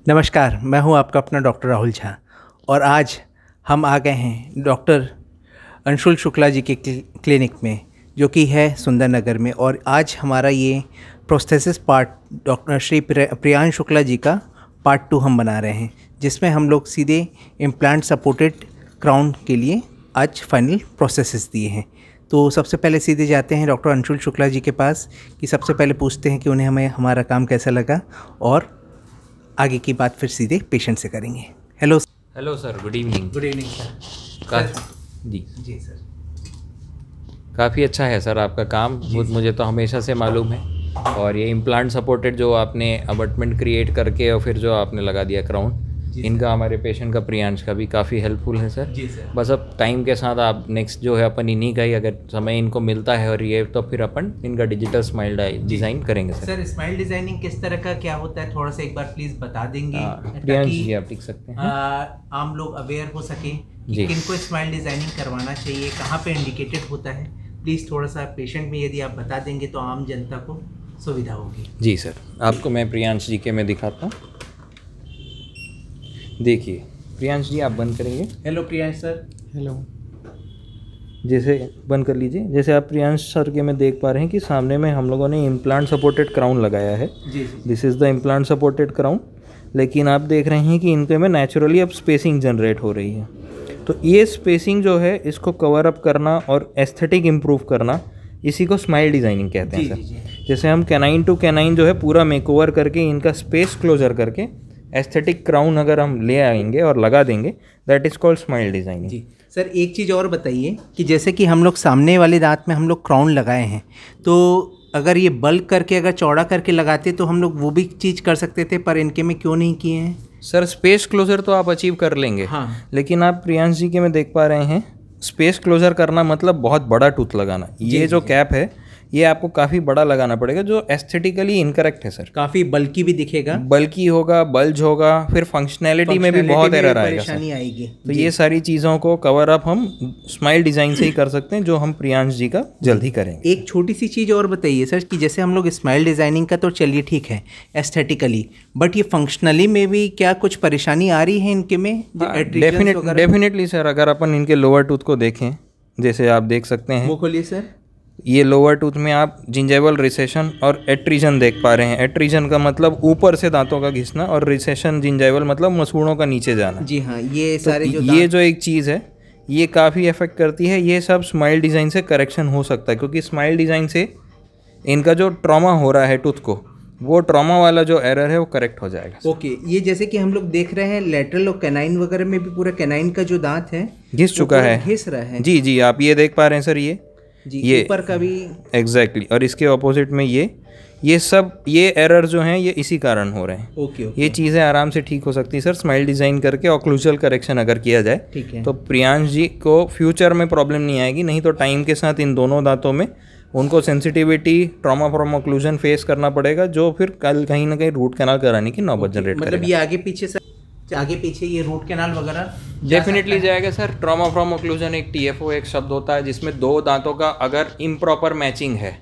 नमस्कार, मैं हूं आपका अपना डॉक्टर राहुल झा और आज हम आ गए हैं डॉक्टर अंशुल शुक्ला जी के क्लिनिक में, जो कि है सुंदर नगर में। और आज हमारा ये prosthesis part doctor Shri Priyansh Shukla ji का पार्ट 2 हम बना रहे हैं, जिसमें हम लोग सीधे इम्प्लांट सपोर्टेड क्राउन के लिए आज फाइनल प्रोसेसेस दिए हैं। तो सबसे पहले सीधे जाते हैं डॉक्टर अंशुल शुक्ला जी के पास कि सबसे पहले पूछते हैं कि उन्हें हमें हमारा काम कैसा लगा, और आगे की बात फिर सीधे पेशेंट से करेंगे। Hello sir, good evening. Good evening sir. जी सर, काफ़ी अच्छा है सर आपका काम, मुझे तो हमेशा से मालूम है। और ये इम्प्लांट सपोर्टेड जो आपने अबटमेंट क्रिएट करके और फिर जो आपने लगा दिया क्राउन, इनका हमारे पेशेंट का प्रियांश का भी काफ़ी हेल्पफुल है सर। जी सर। बस अब टाइम के साथ आप नेक्स्ट जो है अपन इन्हीं का ही, अगर समय इनको मिलता है और ये, तो फिर अपन इनका डिजिटल स्माइल डिज़ाइन करेंगे सर। सर, स्माइल डिजाइनिंग किस तरह का क्या होता है, थोड़ा सा एक बार प्लीज बता देंगे प्रियांश जी आप लिख सकते हैं। आम लोग अवेयर हो सके कि किनको स्माइल डिजाइनिंग करवाना चाहिए, कहाँ पे इंडिकेटेड होता है। प्लीज़ थोड़ा सा पेशेंट में यदि आप बता देंगे तो आम जनता को सुविधा होगी। जी सर, आपको मैं प्रियांश जी के में दिखाता हूँ। देखिए प्रियांश जी, आप बंद करेंगे। Hello Priyansh sir. हेलो, जैसे बंद कर लीजिए। जैसे आप प्रियांश सर के में देख पा रहे हैं कि सामने में हम लोगों ने इम्प्लांट सपोर्टेड क्राउन लगाया है। जी। This is the implant supported crown. लेकिन आप देख रहे हैं कि इनके में नेचुरली अब स्पेसिंग जनरेट हो रही है। तो ये स्पेसिंग जो है, इसको कवर अप करना और एस्थेटिक इम्प्रूव करना, इसी को स्माइल डिज़ाइनिंग कहते हैं सर। जैसे हम कैनाइन टू कैनाइन जो है पूरा मेकओवर करके, इनका स्पेस क्लोजर करके एस्थेटिक क्राउन अगर हम ले आएंगे और लगा देंगे, that is called smile designing. जी सर, एक चीज़ और बताइए कि जैसे कि हम लोग सामने वाले दांत में हम लोग क्राउन लगाए हैं, तो अगर ये बल्क करके अगर चौड़ा करके लगाते तो हम लोग वो भी चीज़ कर सकते थे, पर इनके में क्यों नहीं किए हैं? सर, स्पेस क्लोजर तो आप अचीव कर लेंगे। हाँ। लेकिन आप प्रियांश जी के में देख पा रहे हैं, स्पेस क्लोजर करना मतलब बहुत बड़ा टूथ लगाना। ये जो कैप है, ये आपको काफ़ी बड़ा लगाना पड़ेगा, जो एस्थेटिकली इनकरेक्ट है सर। काफ़ी बल्की भी दिखेगा, बल्की होगा, बल्ज होगा, फिर फंक्शनैलिटी में भी बहुत एरर आएगा, परेशानी आएगी। तो ये सारी चीज़ों को कवर अप हम स्माइल डिज़ाइन से ही कर सकते हैं, जो हम प्रियांश जी का जल्द ही करेंगे। एक छोटी सी चीज़ और बताइए सर कि जैसे हम लोग स्माइल डिज़ाइनिंग का तो चलिए ठीक है एस्थेटिकली, बट ये फंक्शनली में भी क्या कुछ परेशानी आ रही है इनके में? डेफिनेटली सर, अगर अपन इनके लोअर टूथ को देखें, जैसे आप देख सकते हैं, वो खोलिए सर। ये लोअर टूथ में आप जिंजेवल रिसेशन और एट्रीजन देख पा रहे हैं। एट्रीजन का मतलब ऊपर से दांतों का घिसना, और रिसेशन जिंजेवल मतलब मसूड़ों का नीचे जाना। जी हाँ, ये सारे तो ये जो एक चीज़ है, ये काफ़ी इफेक्ट करती है। ये सब स्माइल डिज़ाइन से करेक्शन हो सकता है, क्योंकि स्माइल डिज़ाइन से इनका जो ट्रॉमा हो रहा है टूथ को, वो ट्रॉमा वाला जो एरर है वो करेक्ट हो जाएगा। ओके, ये जैसे कि हम लोग देख रहे हैं लेटरल और कैनाइन वगैरह में भी पूरा कैनाइन का जो दांत है घिस चुका है, घिस रहा है। जी, आप ये देख पा रहे हैं सर, ये ऊपर का भी एग्जैक्टली। और इसके ऑपोजिट में ये सब एरर जो हैं, ये इसी कारण हो रहे हैं। ओके। ये चीज़ें आराम से ठीक हो सकती हैं सर, स्माइल डिज़ाइन करके ऑक्लूजल करेक्शन अगर किया जाए, ठीक है, तो प्रियांश जी को फ्यूचर में प्रॉब्लम नहीं आएगी। नहीं तो टाइम के साथ इन दोनों दांतों में उनको sensitivity, trauma from occlusion face करना पड़ेगा, जो फिर कल कहीं ना कहीं रूट कैनाल कराने की नौबत जनरेट करेगा। मतलब ये आगे पीछे ये रूट कैनाल वगैरह डेफिनेटली जाएगा सर। ट्रॉमा फ्रॉम ऑक्लूजन एक TFO एक शब्द होता है, जिसमें दो दांतों का अगर इम्प्रॉपर मैचिंग है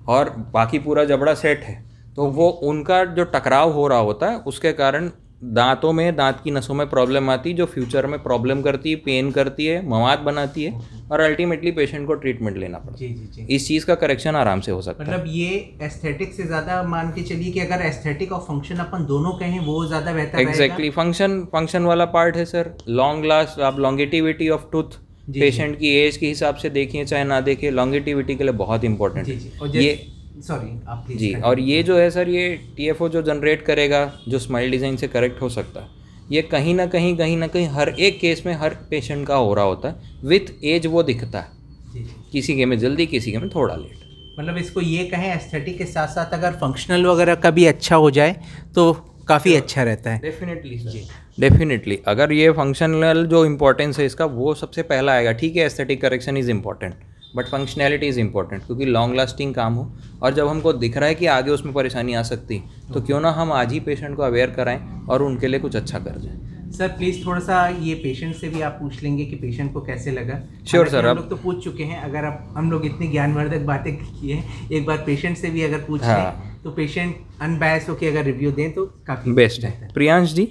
और बाकी पूरा जबड़ा सेट है, तो वो उनका जो टकराव हो रहा होता है, उसके कारण दांतों में, दांत की नसों में प्रॉब्लम आती है, जो फ्यूचर में प्रॉब्लम करती है, पेन करती है, मवाद बनाती है, और अल्टीमेटली पेशेंट को ट्रीटमेंट लेना पड़ता है। जी। इस चीज़ का करेक्शन आराम से हो सकता है। मतलब ये एस्थेटिक से ज़्यादा मान के चलिए कि अगर एस्थेटिक और फंक्शन अपन दोनों कहें, वो ज़्यादा बेहतर रहेगा। एग्जैक्टली, फंक्शन वाला पार्ट है सर। लॉन्ग लास्ट, आप लॉन्गिटिविटी ऑफ टूथ पेशेंट की एज के हिसाब से देखिए चाहे ना देखिए, लॉन्गिटिविटी के लिए बहुत इंपॉर्टेंट है ये। सॉरी आप जी, और ये जो है सर, ये TFO जो जनरेट करेगा, जो स्माइल डिज़ाइन से करेक्ट हो सकता है, ये कहीं ना कहीं हर एक केस में हर पेशेंट का हो रहा होता है। विथ एज वो दिखता है, किसी के में जल्दी, किसी के में थोड़ा लेट। मतलब इसको ये कहें एस्थेटिक के साथ साथ अगर फंक्शनल वगैरह का भी अच्छा हो जाए तो काफ़ी अच्छा रहता है। डेफिनेटली जी, डेफिनेटली। अगर ये फंक्शनल जो इम्पोर्टेंस है इसका, वो सबसे पहला आएगा। ठीक है, aesthetic correction is important, but functionality is important, क्योंकि लॉन्ग लास्टिंग काम हो। और जब हमको दिख रहा है कि आगे उसमें परेशानी आ सकती, तो क्यों ना हम आज ही पेशेंट को अवेयर कराएं और उनके लिए कुछ अच्छा कर जाएं। सर प्लीज़ थोड़ा सा ये पेशेंट से भी आप पूछ लेंगे कि पेशेंट को कैसे लगा। श्योर सर, हम लोग तो पूछ चुके हैं, अगर आप हम लोग इतनी ज्ञानवर्धक बातें की हैं, एक बार पेशेंट से भी अगर पूछ लें तो पेशेंट अनबायस होकर अगर रिव्यू दें तो काफ़ी बेस्ट है। प्रियांश जी,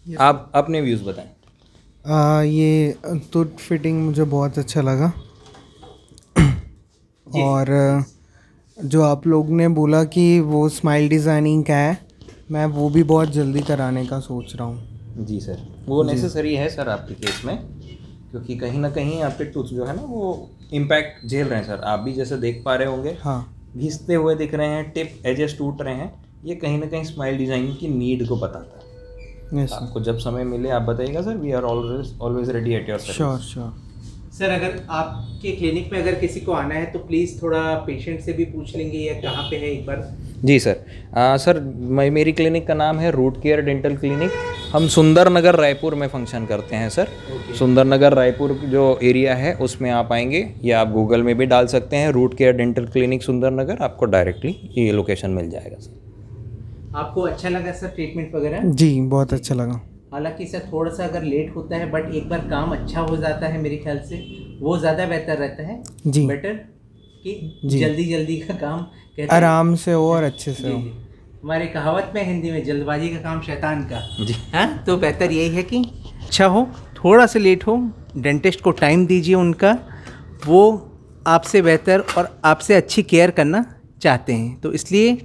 आप अपने व्यूज़ बताएं। ये टूथ फिटिंग मुझे बहुत अच्छा लगा, और जो आप लोग ने बोला कि वो स्माइल डिज़ाइनिंग का है, मैं वो भी बहुत जल्दी कराने का सोच रहा हूँ। जी सर, वो नेसेसरी है सर आपके केस में, क्योंकि कहीं ना कहीं आपके टूथ जो है ना वो इम्पैक्ट झेल रहे हैं सर। आप भी जैसे देख पा रहे होंगे, हाँ, घिसते हुए दिख रहे हैं, टिप एजेस टूट रहे हैं, ये कहीं ना कहीं स्माइल डिज़ाइनिंग की नीड को बताता है। यस आपको जब समय मिले आप बताइएगा sir, we are always ready at your service. Sure sure. Sir अगर आपके क्लिनिक में अगर किसी को आना है तो प्लीज़ थोड़ा पेशेंट से भी पूछ लेंगे या कहाँ पे है एक बार। जी सर। सर मेरी क्लिनिक का नाम है रूट केयर डेंटल क्लिनिक। हम सुंदर नगर रायपुर में फंक्शन करते हैं सर। सुंदर नगर रायपुर जो एरिया है उसमें आप आएंगे, या आप गूगल में भी डाल सकते हैं रूट केयर डेंटल क्लिनिक सुंदर नगर, आपको डायरेक्टली ये लोकेशन मिल जाएगा सर। आपको अच्छा लगा सर ट्रीटमेंट वगैरह? जी बहुत अच्छा लगा। हालांकि सर थोड़ा सा अगर लेट होता है बट एक बार काम अच्छा हो जाता है मेरे ख्याल से वो ज़्यादा बेहतर रहता है। जी बेटर कि जी, जल्दी जल्दी का काम कहते हैं आराम से हो और अच्छे से हो। हमारी कहावत में हिंदी में जल्दबाजी का काम शैतान का। जी हाँ, तो बेहतर यही है कि अच्छा हो, थोड़ा सा लेट हो, डेंटिस्ट को टाइम दीजिए उनका, वो आपसे बेहतर और आपसे अच्छी केयर करना चाहते हैं, तो इसलिए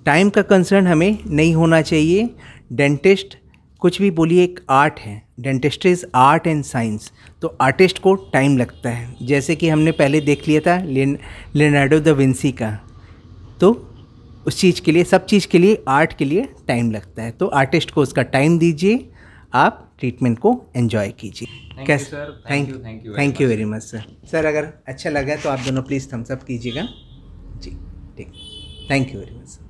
टाइम का कंसर्न हमें नहीं होना चाहिए। डेंटिस्ट कुछ भी बोलिए एक आर्ट है, dentistry is art and science, तो आर्टिस्ट को टाइम लगता है। जैसे कि हमने पहले देख लिया था लियोनार्डो दा विंसी का, तो उस चीज़ के लिए, सब चीज़ के लिए, आर्ट के लिए टाइम लगता है, तो आर्टिस्ट को उसका टाइम दीजिए, आप ट्रीटमेंट को एंजॉय कीजिए। कैसे? Thank you very much sir. Sir अगर अच्छा लगा तो आप दोनों प्लीज़ थम्स अप कीजिएगा जी। ठीक, thank you very much sir.